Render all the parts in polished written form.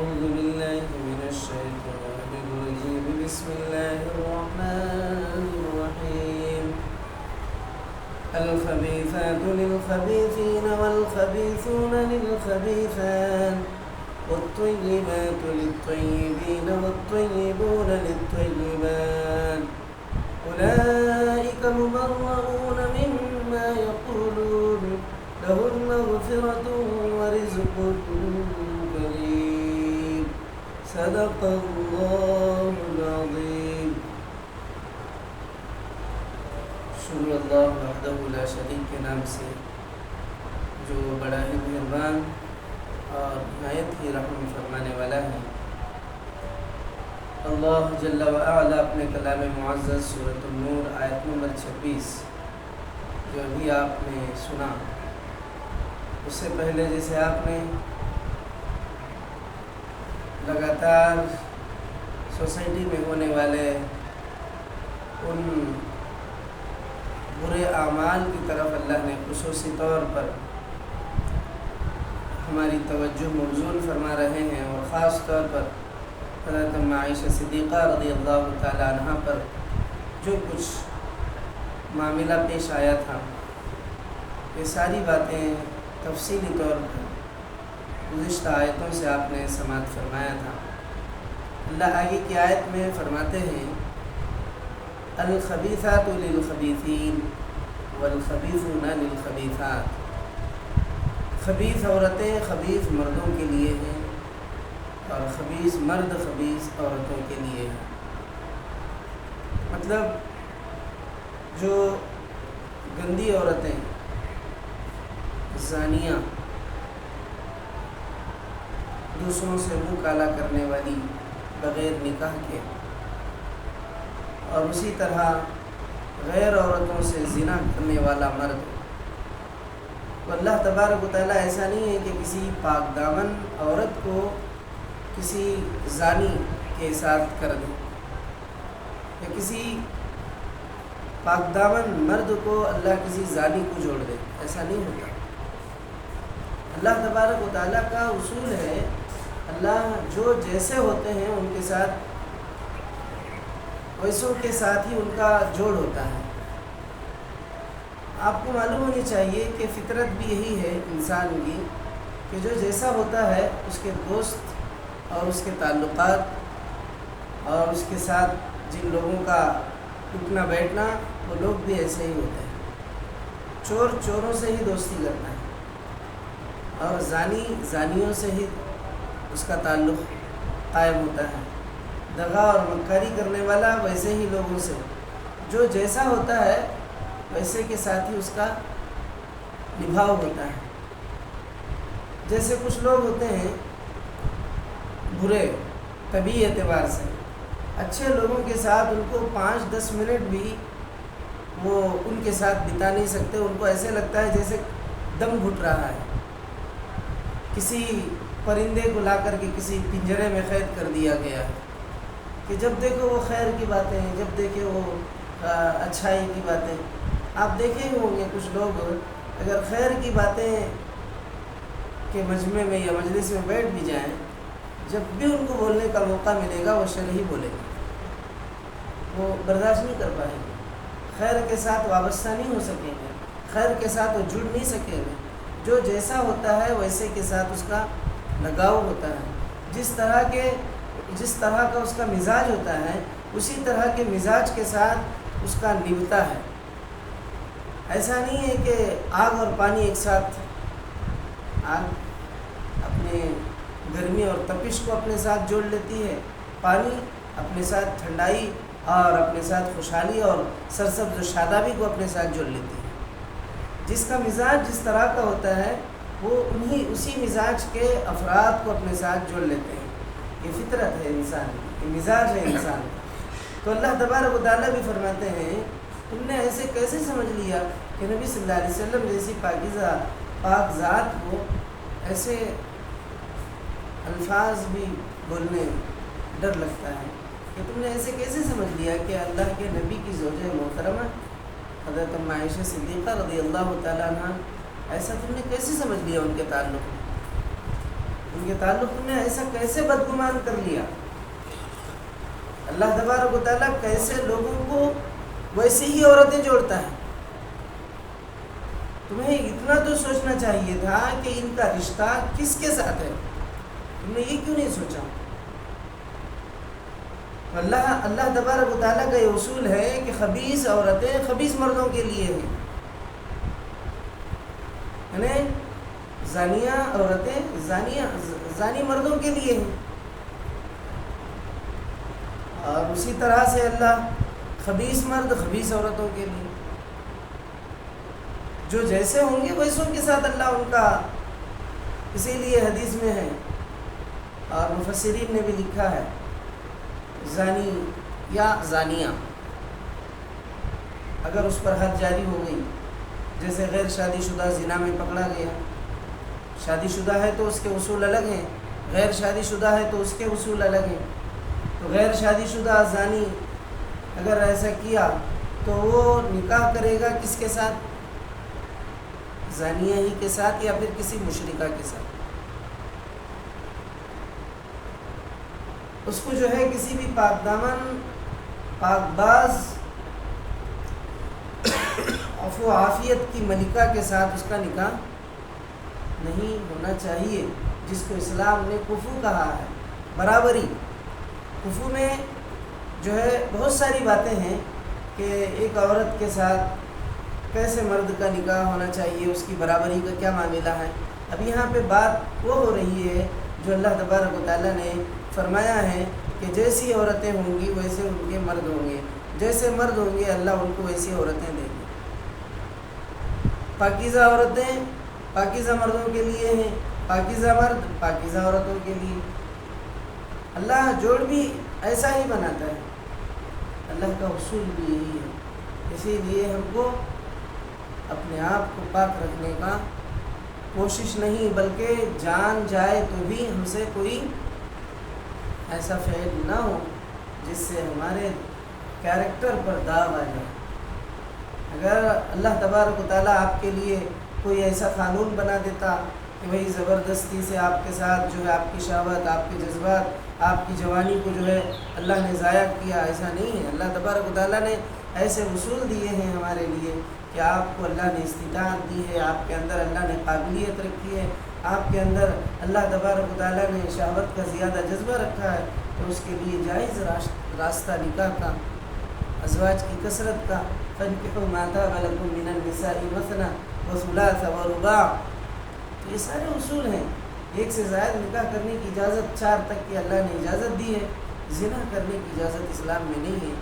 أعوذ بالله من الشيطان الرجيم بسم الله الرحمن الرحيم الخبيثات للخبيثين والخبيثون للخبيثات والطيبات للطيبين والطيبون للطيبات أولئك مبرؤون مما يقولون لهم مغفرة ورزق كريم صدق الله العظيم. شکر اللہ وحدہ لا شریک کے نام سے جو بڑا ہی مہربان اور نہایت ہی رحم فرمانے والا ہے. اللہ جل و علا اپنے کلام معزز سورۃ النور آیت نمبر 26 جو ابھی آپ نے سنا، اس سے پہلے جیسے آپ نے لگاتار سوسائٹی میں ہونے والے ان برے اعمال کی طرف اللہ نے خصوصی طور پر ہماری توجہ مبذول فرما رہے ہیں، اور خاص طور پر حضرت عائشہ صدیقہ رضی اللہ تعالی عنہ پر جو کچھ معاملہ پیش آیا تھا، یہ ساری باتیں تفصیلی طور پر گزشتہ آیتوں سے آپ نے سماعت فرمایا تھا. اللہ آگے کی آیت میں فرماتے ہیں الخبیثات للخبیثین والخبیثون للخبیثات. خبیث عورتیں خبیث مردوں کے لیے ہیں اور خبیث مرد خبیث عورتوں کے لیے ہیں. مطلب جو گندی عورتیں، زانیہ، دوسروں سے منہ کالا کرنے والی بغیر نکاح کے، اور اسی طرح غیر عورتوں سے زنا کرنے والا مرد، تو اللہ تبارک و تعالیٰ ایسا نہیں ہے کہ کسی پاک دامن عورت کو کسی زانی کے ساتھ کر دے، یا کسی پاک دامن مرد کو اللہ کسی زانی کو جوڑ دے. ایسا نہیں ہوتا. اللہ تبارک و تعالیٰ کا اصول ہے اللہ جو جیسے ہوتے ہیں ان کے ساتھ ویسوں کے ساتھ ہی ان کا جوڑ ہوتا ہے. آپ کو معلوم ہونی چاہیے کہ فطرت بھی یہی ہے انسان کی کہ جو جیسا ہوتا ہے اس کے دوست اور اس کے تعلقات اور اس کے ساتھ جن لوگوں کا اٹھنا بیٹھنا، وہ لوگ بھی ایسے ہی ہوتے ہیں. چور چوروں سے ہی دوستی کرتا ہے، اور زانی زانیوں سے ہی اس کا تعلق قائم ہوتا ہے. دغا اور مکاری کرنے والا ویسے ہی لوگوں سے، جو جیسا ہوتا ہے ویسے کے ساتھ ہی اس کا نبھاؤ ہوتا ہے. جیسے کچھ لوگ ہوتے ہیں برے طبعی اعتبار سے، اچھے لوگوں کے ساتھ ان کو 5-10 منٹ بھی وہ ان کے ساتھ بتا نہیں سکتے. ان کو ایسے لگتا ہے جیسے دم گھٹ رہا ہے. کسی پرندے کو لا کر کے کسی پنجرے میں قید کر دیا گیا ہے کہ جب دیکھو وہ خیر کی باتیں ہیں، جب دیکھو وہ اچھائی کی باتیں. آپ دیکھے ہوں گے کچھ لوگ اگر خیر کی باتیں کے مجمع میں یا مجلس میں بیٹھ بھی جائیں، جب بھی ان کو بولنے کا موقع ملے گا وہ شر ہی بولے گا. وہ برداشت نہیں کر پائیں گے، خیر کے ساتھ وابستہ نہیں ہو سکیں گے، خیر کے ساتھ وہ جڑ نہیں سکیں گے. جو جیسا ہوتا ہے ویسے کے ساتھ اس کا لگاؤ ہوتا ہے. جس طرح کا اس کا مزاج ہوتا ہے اسی طرح کے مزاج کے ساتھ اس کا نبھتا ہے. ایسا نہیں ہے کہ آگ اور پانی ایک ساتھ، آگ اپنے گرمی اور تپش کو اپنے ساتھ جوڑ لیتی ہے، پانی اپنے ساتھ ٹھنڈائی اور اپنے ساتھ خوشحالی اور سرسبز و شادابی کو اپنے ساتھ جوڑ لیتی ہے. جس کا مزاج جس طرح کا ہوتا ہے وہ اسی مزاج کے افراد کو اپنے ساتھ جوڑ لیتے ہیں. یہ فطرت ہے انسان کی، یہ مزاج ہے انسان کا. تو اللہ تبارک و تعالیٰ بھی فرماتے ہیں تم نے ایسے کیسے سمجھ لیا کہ نبی صلی اللہ علیہ وسلم جیسی پاکیزہ پاک ذات کو ایسے الفاظ بھی بولنے ڈر لگتا ہے، کہ تم نے ایسے کیسے سمجھ لیا کہ اللہ کے نبی کی زوجہ محترمہ حضرت عائشہ صدیقہ رضی اللہ تعالیٰ عنہ، ایسا تم نے کیسے سمجھ لیا ان کے تعلق میں؟ ان کے تعلق میں ایسا کیسے بدگمان کر لیا؟ اللہ تبارک و تعالیٰ کیسے لوگوں کو ویسے ہی عورتیں جوڑتا ہے؟ تمہیں اتنا تو سوچنا چاہیے تھا کہ ان کا رشتہ کس کے ساتھ ہے، تم نے یہ کیوں نہیں سوچا؟ اللہ تبارک و تعالیٰ کا یہ اصول ہے کہ خبیث عورتیں خبیث مردوں کے لیے ہیں، یعنی زانیہ عورتیں زانی مردوں کے لیے ہیں، اور اسی طرح سے اللہ خبیث مرد خبیث عورتوں کے لیے، جو جیسے ہوں گے ویسوں کے ساتھ اللہ ان کا، اسی لیے حدیث میں ہے اور مفسرین نے بھی لکھا ہے، زانی یا زانیہ اگر اس پر حد جاری ہو گئی، جیسے غیر شادی شدہ زنا میں پکڑا گیا، شادی شدہ ہے تو اس کے اصول الگ ہیں، غیر شادی شدہ ہے تو اس کے اصول الگ ہیں، تو غیر شادی شدہ زانی اگر ایسا کیا تو وہ نکاح کرے گا کس کے ساتھ؟ زانیہ ہی کے ساتھ یا پھر کسی مشرکہ کے ساتھ۔ اس کو جو ہے کسی بھی پاک دامن پاک باز عفو و عافیت کی ملکہ کے ساتھ اس کا نکاح نہیں ہونا چاہیے، جس کو اسلام نے کفو کہا ہے، برابری۔ کفو میں جو ہے بہت ساری باتیں ہیں کہ ایک عورت کے ساتھ کیسے مرد کا نکاح ہونا چاہیے، اس کی برابری کا کیا معاملہ ہے۔ اب یہاں پہ بات وہ ہو رہی ہے جو اللہ تبارک و تعالیٰ نے فرمایا ہے کہ جیسی عورتیں ہوں گی ویسے ان کے مرد ہوں گے، جیسے مرد ہوں گے اللہ ان کو ویسی عورتیں دیں گے۔ پاکیزہ عورتیں پاکیزہ مردوں کے لیے ہیں، پاکیزہ مرد پاکیزہ عورتوں کے لیے۔ اللہ جوڑ بھی ایسا ہی بناتا ہے، اللہ کا اصول بھی یہی ہے۔ اسی لیے ہم کو اپنے آپ کو پاک رکھنے کا کوشش نہیں، بلکہ جان جائے تو بھی ہم سے کوئی ایسا فعل نہ ہو جس سے ہمارے کیریکٹر پر داغ آ جائے۔ اگر اللہ تبارک و تعالیٰ آپ کے لیے کوئی ایسا قانون بنا دیتا کہ بھئی زبردستی سے آپ کے ساتھ جو ہے آپ کی شہوت، آپ کے جذبات، آپ کی جوانی کو جو ہے اللہ نے ضائع کیا، ایسا نہیں ہے۔ اللہ تبارک و تعالیٰ نے ایسے اصول دیے ہیں ہمارے لیے کہ آپ کو اللہ نے استطاعت دی ہے، آپ کے اندر اللہ نے قابلیت رکھی ہے، آپ کے اندر اللہ تبارک و تعالیٰ نے شہوت کا زیادہ جذبہ رکھا ہے، تو اس کے لیے جائز راستہ نکاح کا، ازواج کی کثرت کا۔ فَانكِحُوا مَا طَابَ لَكُم مِّنَ النِّسَاءِ مَثْنَىٰ وَثُلَاثَ وَرُبَاعَ۔ تو یہ سارے اصول ہیں۔ ایک سے زائد نکاح کرنے کی اجازت 4 تک کی اللہ نے اجازت دی ہے، زنا کرنے کی اجازت اسلام میں نہیں ہے۔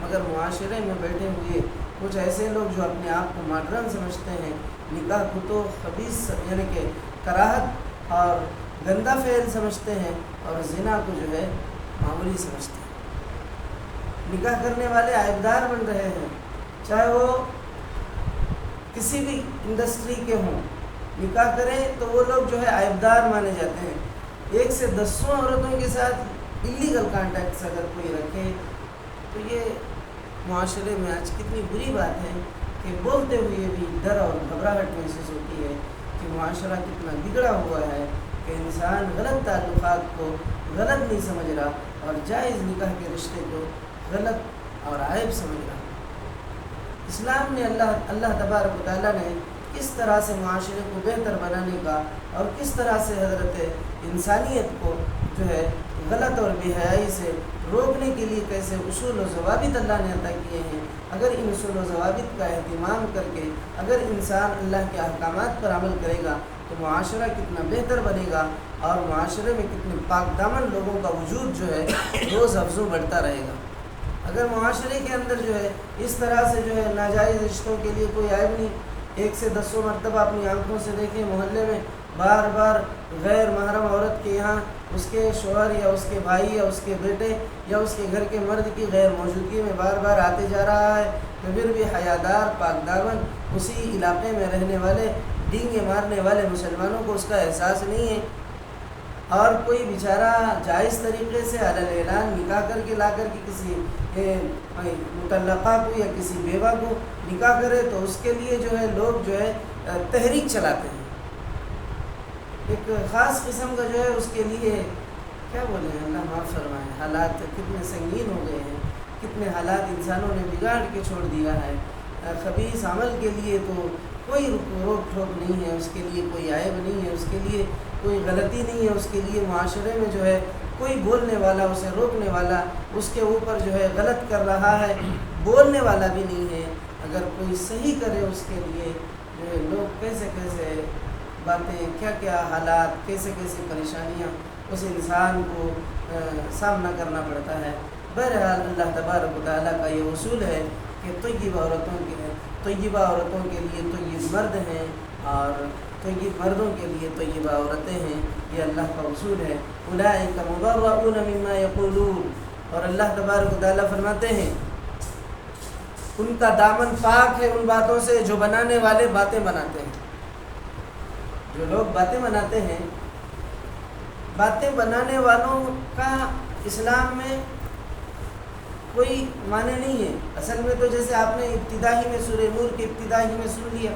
مگر معاشرے میں بیٹھے ہوئے کچھ ایسے لوگ جو اپنے آپ کو ماڈرن سمجھتے ہیں، نکاح کو تو خبیث یعنی کہ کراہت اور گندہ فعل سمجھتے ہیں، اور زنا کو جو ہے معمولی سمجھتے ہیں۔ نکاح کرنے والے عیبدار بن رہے ہیں، چاہے وہ کسی بھی انڈسٹری کے ہوں، نکاح کریں تو وہ لوگ جو ہے عیبدار مانے جاتے ہیں۔ 1 سے 10 عورتوں کے ساتھ اللیگل کانٹیکٹس اگر کوئی رکھے تو یہ معاشرے میں آج کتنی بری بات ہے کہ بولتے ہوئے بھی ڈر اور گھبراہٹ محسوس ہوتی ہے کہ معاشرہ کتنا بگڑا ہوا ہے کہ انسان غلط تعلقات کو غلط نہیں سمجھ رہا اور جائز نکاح کے رشتے کو غلط اور عیب سمجھ رہا۔ اسلام نے اللہ تبارک و تعالیٰ نے کس طرح سے معاشرے کو بہتر بنانے کا اور کس طرح سے حضرت انسانیت کو جو ہے غلط اور بے حیائی سے روکنے کے لیے کیسے اصول و ضوابط اللہ نے عطا کیے ہیں۔ اگر ان اصول و ضوابط کا اہتمام کر کے اگر انسان اللہ کے احکامات پر عمل کرے گا تو معاشرہ کتنا بہتر بنے گا، اور معاشرے میں کتنے پاک دامن لوگوں کا وجود جو ہے روز افزوں بڑھتا رہے گا۔ اگر معاشرے کے اندر جو ہے اس طرح سے جو ہے ناجائز رشتوں کے لیے کوئی عیب نہیں، 1 سے 10 مرتبہ اپنی آنکھوں سے دیکھیں محلے میں بار بار غیر محرم عورت کے یہاں اس کے شوہر یا اس کے بھائی یا اس کے بیٹے یا اس کے گھر کے مرد کی غیر موجودگی میں بار بار آتے جا رہا ہے، تو پھر بھی حیادار پاک دامن اسی علاقے میں رہنے والے ڈینگے مارنے والے مسلمانوں کو اس کا احساس نہیں ہے، اور کوئی بیچارہ جائز طریقے سے علی اعلان نکاح کر کے لا کر کے کسی مطلقہ کو یا کسی بیوہ کو نکاح کرے تو اس کے لیے جو ہے لوگ جو ہے تحریک چلاتے ہیں۔ ایک خاص قسم کا جو ہے اس کے لیے کیا بولیں، اللہ معاف فرمائے، حالات کتنے سنگین ہو گئے ہیں، کتنے حالات انسانوں نے بگاڑ کے چھوڑ دیا ہے۔ خبیث عمل کے لیے تو کوئی روک ٹھوک نہیں ہے، اس کے لیے کوئی عیب نہیں ہے، اس کے لیے کوئی غلطی نہیں ہے، اس کے لیے معاشرے میں جو ہے کوئی بولنے والا، اسے روکنے والا، اس کے اوپر جو ہے غلط کر رہا ہے بولنے والا بھی نہیں ہے۔ اگر کوئی صحیح کرے اس کے لیے جو ہے لوگ کیسے کیسے باتیں، کیا کیا حالات، کیسے کیسے پریشانیاں اس انسان کو سامنا کرنا پڑتا ہے۔ بہرحال اللہ تبارک و تعالیٰ کا یہ اصول ہے کہ طیبہ عورتوں کے لیے طیب مرد ہیں اور طیب مردوں کے لیے طیبہ عورتیں ہیں، یہ اللہ کا اصول ہے۔ اولئک مبرؤون مما یقولون، اور اللہ تبارک و تعالیٰ فرماتے ہیں ان کا دامن پاک ہے ان باتوں سے جو بنانے والے باتیں بناتے ہیں۔ جو لوگ باتیں بناتے ہیں، باتیں بنانے والوں کا اسلام میں کوئی معنی نہیں ہے۔ اصل میں تو جیسے آپ نے ابتدائی میں سورہ نور کے ابتدائی میں سن لیا،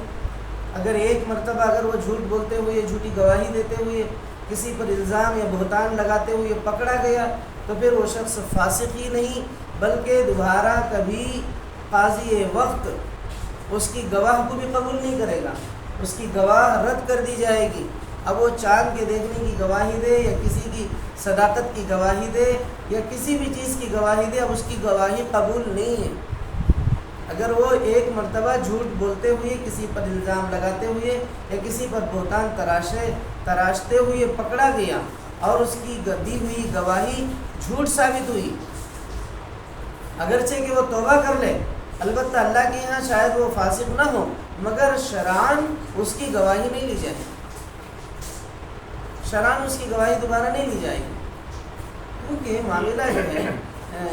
اگر ایک مرتبہ اگر وہ جھوٹ بولتے ہوئے، جھوٹی گواہی دیتے ہوئے، کسی پر الزام یا بہتان لگاتے ہوئے پکڑا گیا تو پھر وہ شخص فاسق ہی نہیں بلکہ دوبارہ کبھی قاضی وقت اس کی گواہ کو بھی قبول نہیں کرے گا، اس کی گواہ رد کر دی جائے گی۔ اب وہ چاند کے دیکھنے کی گواہی دے یا کسی کی صداقت کی گواہی دے یا کسی بھی چیز کی گواہی دے، اب اس کی گواہی قبول نہیں ہے۔ اگر وہ ایک مرتبہ جھوٹ بولتے ہوئے، کسی پر الزام لگاتے ہوئے یا کسی پر بہتان تراشتے ہوئے پکڑا گیا اور اس کی دی ہوئی گواہی جھوٹ ثابت ہوئی، اگرچہ کہ وہ توبہ کر لے، البتہ اللہ کے یہاں شاید وہ فاسق نہ ہو، مگر شرعاً اس کی گواہی نہیں لی جائے گی، شرعاً اس کی گواہی دوبارہ نہیں لی جائے گی، کیونکہ معاملہ جو ہے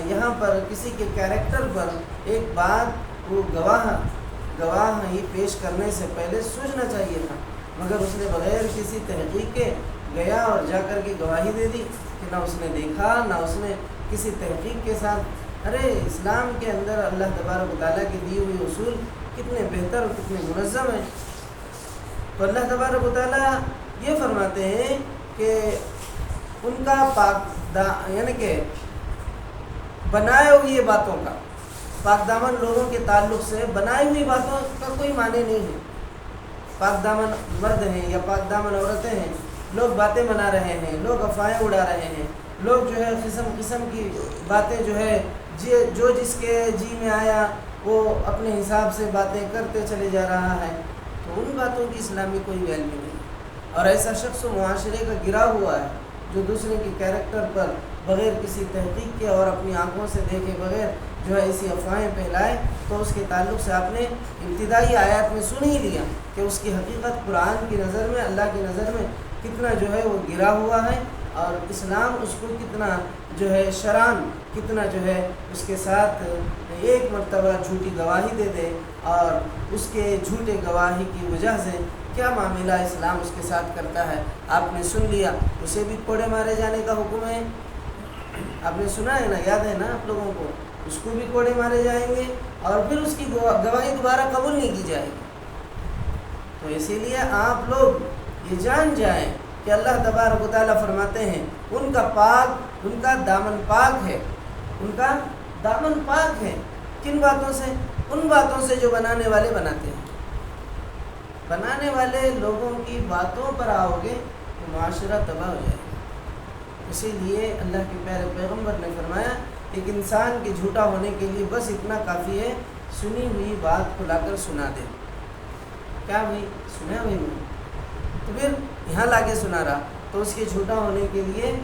یہاں پر کسی کے کیریکٹر پر ایک بات وہ گواہ ہی پیش کرنے سے پہلے سوچنا چاہیے تھا، مگر اس نے بغیر کسی تحقیق کے گیا اور جا کر کے گواہی دے دی کہ نہ اس نے دیکھا نہ اس نے کسی تحقیق کے ساتھ۔ ارے اسلام کے اندر اللہ تبارک و تعالیٰ کی دی ہوئی اصول کتنے بہتر اور کتنے منظم ہیں۔ تو اللہ تبارک و تعالیٰ یہ فرماتے ہیں کہ ان کا یعنی کہ بنائے ہوئی باتوں کا، پاک دامن لوگوں کے تعلق سے بنائی ہوئی باتوں کا کوئی معنی نہیں ہے۔ پاک دامن مرد ہیں یا پاک دامن عورتیں ہیں، لوگ باتیں بنا رہے ہیں، لوگ افواہیں اڑا رہے ہیں، لوگ جو ہے قسم قسم کی باتیں جو ہے جو جس کے جی میں آیا وہ اپنے حساب سے باتیں کرتے چلے جا رہا ہے، تو ان باتوں کی اسلام میں کوئی ویلیو نہیں۔ اور ایسا شخص معاشرے کا گرا ہوا ہے جو دوسرے کے کیریکٹر پر بغیر کسی تحقیق کے اور اپنی آنکھوں سے دیکھے بغیر جو ہے ایسی افواہیں پھیلائے، تو اس کے تعلق سے آپ نے ابتدائی آیات میں سن ہی لیا کہ اس کی حقیقت قرآن کی نظر میں، اللہ کی نظر میں کتنا جو ہے وہ گرا ہوا ہے، اور اسلام اس کو کتنا جو ہے شرعاً کتنا جو ہے اس کے ساتھ ایک مرتبہ جھوٹی گواہی دے دے اور اس کے جھوٹے گواہی کی وجہ سے کیا معاملہ اسلام اس کے ساتھ کرتا ہے۔ آپ نے سن لیا، اسے بھی کوڑے مارے جانے کا حکم ہے، آپ نے سنا ہے نا، یاد ہے نا آپ لوگوں کو، اس کو بھی کوڑے مارے جائیں گے اور پھر اس کی گواہی دوبارہ قبول نہیں کی جائے گی۔ تو اسی لیے آپ لوگ یہ جان جائیں کہ اللہ تبارک و تعالیٰ فرماتے ہیں ان کا دامن پاک ہے، ان کا دامن پاک ہے۔ کن باتوں سے؟ ان باتوں سے جو بنانے والے بناتے ہیں۔ بنانے والے لوگوں کی باتوں پر آؤ گے تو معاشرہ تباہ ہو جائے گا۔ اسی لیے اللہ کے پیارے پیغمبر نے فرمایا ایک انسان کے جھوٹا ہونے کے لیے بس اتنا کافی ہے، سنی ہوئی بات کو لا کر سنا دے۔ کیا بھائی سنا بھائی، تو پھر یہاں لا کے سنا رہا، تو اس کے جھوٹا ہونے کے لیے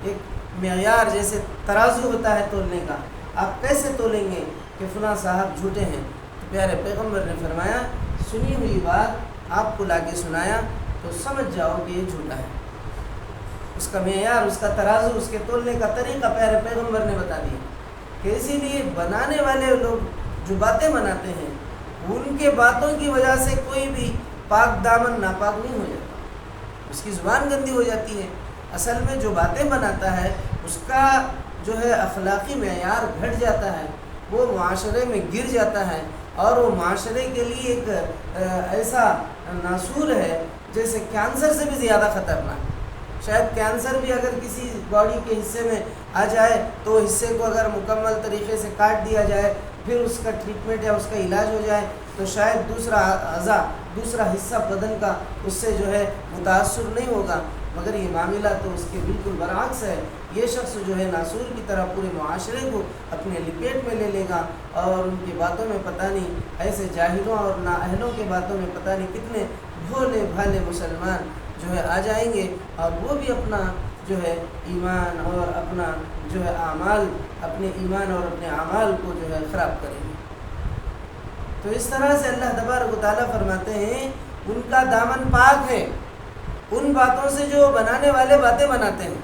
ایک معیار جیسے ترازو ہوتا ہے تولنے کا، آپ کیسے تولیں گے کہ فلاں صاحب جھوٹے ہیں؟ تو پیارے پیغمبر نے فرمایا سنی ہوئی بات آپ کو لا کے سنایا تو سمجھ جاؤ کہ یہ جھوٹا ہے۔ اس کا معیار، اس کا ترازو، اس کے تولنے کا طریقہ پیارے پیغمبر نے بتا دیا کہ اسی لیے بنانے والے لوگ جو باتیں بناتے ہیں ان کے باتوں کی وجہ سے کوئی بھی پاک دامن ناپاک نہیں ہو جاتا، اس کی زبان گندی ہو جاتی ہے۔ اصل میں جو باتیں بناتا ہے اس کا جو ہے اخلاقی معیار گھٹ جاتا ہے، وہ معاشرے میں گر جاتا ہے، اور وہ معاشرے کے لیے ایک ایسا ناسور ہے جیسے کینسر سے بھی زیادہ خطرناک۔ شاید کینسر بھی اگر کسی باڈی کے حصے میں آ جائے تو حصے کو اگر مکمل طریقے سے کاٹ دیا جائے، پھر اس کا ٹریٹمنٹ یا اس کا علاج ہو جائے تو شاید دوسرا اعضا، دوسرا حصہ بدن کا اس سے جو ہے متاثر نہیں ہوگا، مگر یہ معاملہ تو اس کے بالکل برعکس ہے۔ یہ شخص جو ہے ناسور کی طرح پورے معاشرے کو اپنے لپیٹ میں لے لے گا، اور ان کی باتوں میں پتہ نہیں ایسے جاہلوں اور نااہلوں کے باتوں میں پتہ نہیں کتنے بھولے بھالے مسلمان جو ہے آ جائیں گے، اور وہ بھی اپنا جو ہے ایمان اور اپنا جو ہے اعمال، اپنے ایمان اور اپنے اعمال کو جو ہے خراب کریں گے۔ تو اس طرح سے اللہ تبارک و تعالیٰ فرماتے ہیں ان کا دامن پاک ہے ان باتوں سے جو بنانے والے باتیں بناتے ہیں،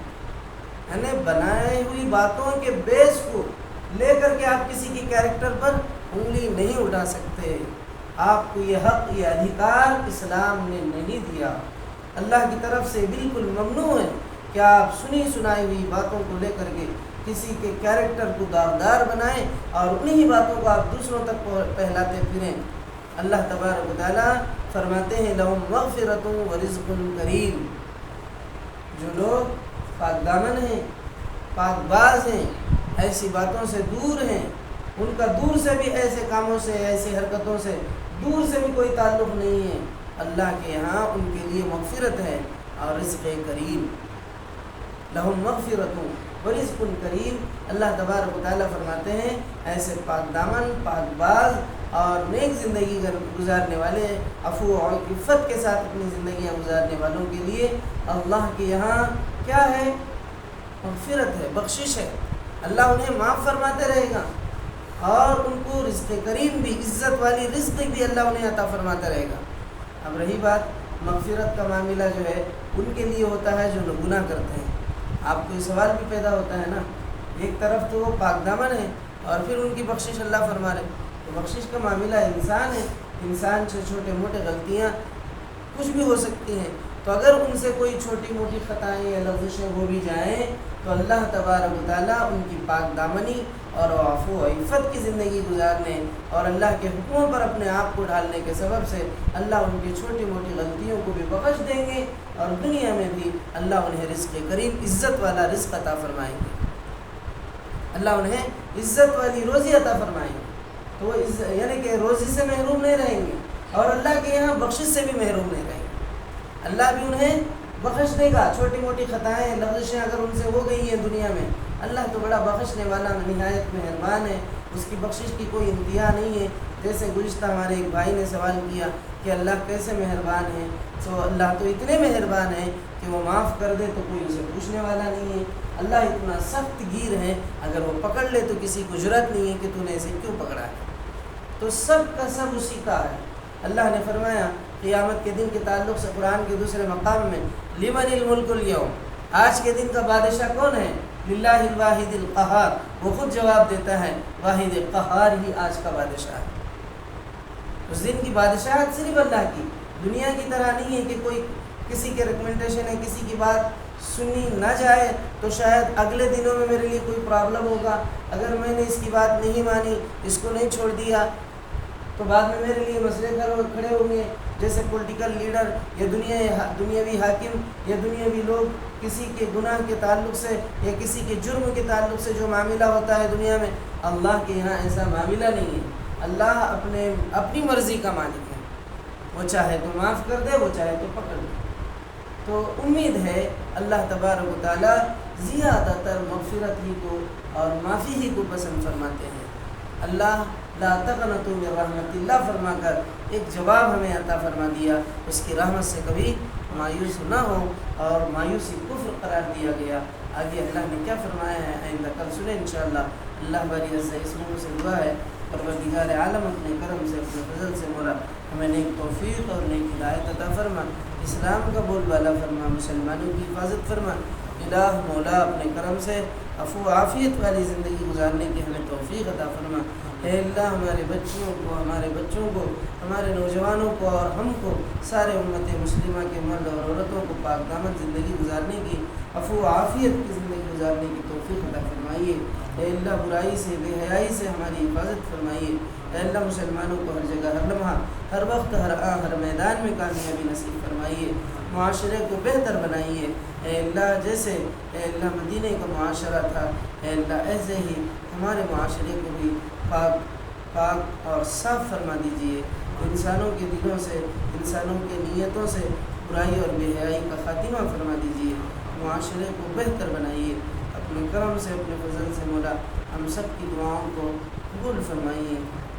یعنی بنائی ہوئی باتوں کے بیس کو لے کر کے آپ کسی کی کیریکٹر پر انگلی نہیں اٹھا سکتے۔ آپ کو یہ حق، یہ ادھیکار اسلام نے نہیں دیا، اللہ کی طرف سے بالکل ممنوع ہے کہ آپ سنی سنائی ہوئی باتوں کو لے کر کے کسی کے کیریکٹر کو داغدار بنائیں اور انہی باتوں کو آپ دوسروں تک پھیلاتے پھریں۔ اللہ تبارک و تعالیٰ فرماتے ہیں لہم مغفرۃ و رزق کریم، جو لوگ پاک دامن ہیں، پاک باز ہیں، ایسی باتوں سے دور ہیں، ان کا دور سے بھی ایسے کاموں سے، ایسی حرکتوں سے دور سے بھی کوئی تعلق نہیں ہے، اللہ کے یہاں ان کے لیے مغفرت ہے اور رزق کریم۔ لہم مغفرۃ و رزق کریم، اللہ تبارک و تعالیٰ فرماتے ہیں ایسے پاک دامن، پاک باز اور نیک زندگی گزارنے والے، عفو اور عفت کے ساتھ اپنی زندگیاں گزارنے والوں کے لیے اللہ کے یہاں کیا ہے؟ مغفرت ہے، بخشش ہے، اللہ انہیں معاف فرماتے رہے گا، اور ان کو رزق کریم بھی، عزت والی رزق بھی اللہ انہیں عطا فرماتا رہے گا۔ اب رہی بات مغفرت کا معاملہ جو ہے ان کے لیے ہوتا ہے جو لوگ گناہ کرتے ہیں۔ آپ کو یہ سوال بھی پیدا ہوتا ہے نا، ایک طرف تو وہ پاک دامن ہے اور پھر ان کی بخشش اللہ فرما رہے، تو بخشش کا معاملہ انسان ہے، انسان سے چھوٹے موٹے غلطیاں کچھ بھی ہو سکتی ہیں، تو اگر ان سے کوئی چھوٹی موٹی خطائیں یا لغزشیں ہو بھی جائیں تو اللہ تبارک و تعالیٰ ان کی پاک دامنی اور عفو و عفت کی زندگی گزارنے اور اللہ کے حکموں پر اپنے آپ کو ڈھالنے کے سبب سے اللہ ان کی چھوٹی موٹی غلطیوں کو بھی بخش دیں گے، اور دنیا میں بھی اللہ انہیں رزق کریم، عزت والا رزق عطا فرمائیں گے، اللہ انہیں عزت والی روزی عطا فرمائیں گے، تو وہ یعنی کہ روزی سے محروم نہیں رہیں گے، اور اللہ کے یہاں بخشش سے بھی محروم نہیں رہیں گے، اللہ بھی انہیں بخش دے گا۔ چھوٹی موٹی خطائیں، لغزشیں اگر ان سے ہو گئی ہیں دنیا میں، اللہ تو بڑا بخشنے والا، نہایت مہربان ہے، اس کی بخشش کی کوئی انتہا نہیں ہے۔ جیسے گزشتہ ہمارے ایک بھائی نے سوال کیا کہ اللہ کیسے مہربان ہے، تو اللہ تو اتنے مہربان ہے کہ وہ معاف کر دے تو کوئی اسے پوچھنے والا نہیں ہے، اللہ اتنا سخت گیر ہے، اگر وہ پکڑ لے تو کسی کو جرأت نہیں ہے کہ تو نے اسے کیوں پکڑا ہے، تو سب کا سب اسی کا ہے۔ اللہ نے فرمایا قیامت کے دن کے تعلق سے قرآن کے دوسرے مقام میں لمن الملک اليوم، آج کے دن کا بادشاہ کون ہے؟ للہ الواحد القہار، وہ خود جواب دیتا ہے واحد قہار ہی آج کا بادشاہ ہے۔ اس دن کی بادشاہت صرف اللہ کی، دنیا کی طرح نہیں ہے کہ کوئی کسی کے ریکمنڈیشن ہے، کسی کی بات سنی نہ جائے تو شاید اگلے دنوں میں میرے لیے کوئی پرابلم ہوگا، اگر میں نے اس کی بات نہیں مانی، اس کو نہیں چھوڑ دیا تو بعد میں میرے لیے مسئلے کھڑے ہوں گے۔ جیسے پولیٹیکل لیڈر یا دنیاوی حاکم یا دنیاوی لوگ کسی کے گناہ کے تعلق سے یا کسی کے جرم کے تعلق سے جو معاملہ ہوتا ہے دنیا میں، اللہ کے یہاں ایسا معاملہ نہیں ہے، اللہ اپنی مرضی کا مالک ہے، وہ چاہے تو معاف کر دے، وہ چاہے تو پکڑ دے۔ تو امید ہے اللہ تبارک و تعالیٰ زیادہ تر مغفرت ہی کو اور معافی ہی کو پسند فرماتے ہیں۔ اللہ لا تقنطوا من رحمت اللہ فرما کر ایک جواب ہمیں عطا فرما دیا، اس کی رحمت سے کبھی مایوس نہ ہو، اور مایوسی کفر قرار دیا گیا۔ آگے اللہ نے کیا فرمایا ہے آئندہ کل سنیں انشاءاللہ۔ اللہ باری عز اسموں سے دعا ہے پروردگار عالم اپنے کرم سے، اپنے فضل سے مولا ہمیں نیک توفیق اور نیک ہدایت عطا فرما، اسلام کا بول بالا فرما، مسلمانوں کی حفاظت فرما۔ الہ مولا اپنے کرم سے عفو عافیت والی زندگی گزارنے کی ہمیں توفیق عطا فرما۔ اے اللہ ہمارے بچوں کو ہمارے نوجوانوں کو اور ہم کو سارے امت مسلمہ کے مرد اور عورتوں کو پاک دامن زندگی گزارنے کی، عفو و عافیت کی زندگی گزارنے کی توفیق عطا فرمائیے۔ اے اللہ برائی سے، بے حیائی سے ہماری حفاظت فرمائیے۔ اے اللہ مسلمانوں کو ہر جگہ، ہر لمحہ، ہر وقت، ہر میدان میں کامیابی نصیب فرمائیے۔ معاشرے کو بہتر بنائیے۔ اے اللہ جیسے اے اللہ مدینہ کا معاشرہ تھا، اے اللہ ایسے ہی ہمارے معاشرے کو بھی پاک اور صاف فرما دیجیے۔ انسانوں کے دلوں سے، انسانوں کے نیتوں سے برائی اور بے حیائی کا خاتمہ فرما دیجیے۔ معاشرے کو بہتر بنائیے۔ اپنے کرم سے، اپنے فضل سے مولا ہم سب کی دعاؤں کو قبول فرمائیے۔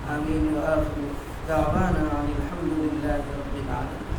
آمین۔ وآخر دعوانا الحمد للہ رب العالمین۔